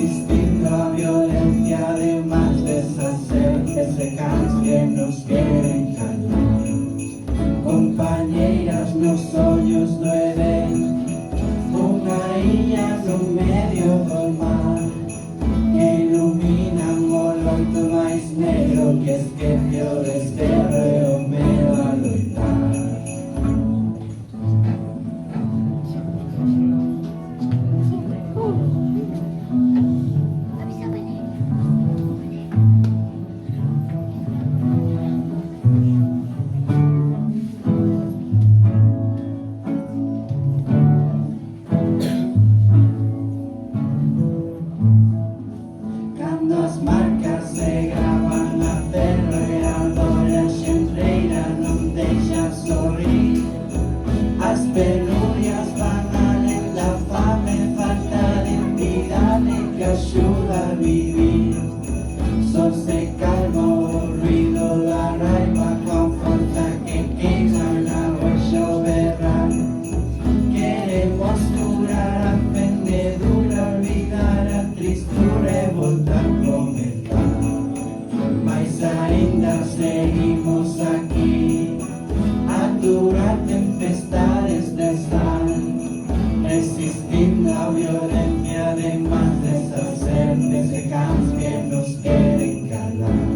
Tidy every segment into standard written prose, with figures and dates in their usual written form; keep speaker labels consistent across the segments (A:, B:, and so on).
A: resistindo a violencia, además deshacer ese caos que nos queren calar. Compañeiras nos ollos do Edén, unha illa no medio do mar, que iluminan o loito máis negro que esquece o desterro e o medo a loitar. Cando as marcas se gravan na terra e a dor e a xentreira non deixa sorrir, as penurias van alén da fame, falta de entidade que axuda a vivir. Só se calma o ruido da raiva con forza que queima na roxa o berrar. Queremos curar a fendedura, olvidar a tristura e voltar a comentar. Mas ainda seguimos aquí, a durar tempestades de sal, resistindo a violencia, además deshacer desse caos que nos queren calar.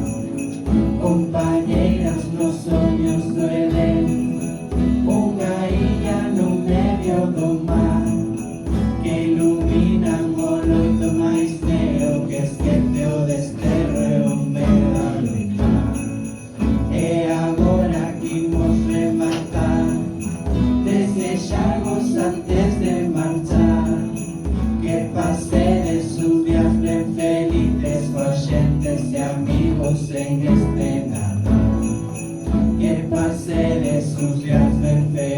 A: Compañeiras nos sonhos do Edén, unha illa no medio do mar, que iluminan o loito máis negro que esquece o desterro e o medo a loitar. E agora quimos rematar, desexarvos antes de marchar, que pasedes uns días ben felices coa xentes e amigos en este Nadal. Que pasedes uns días ben felices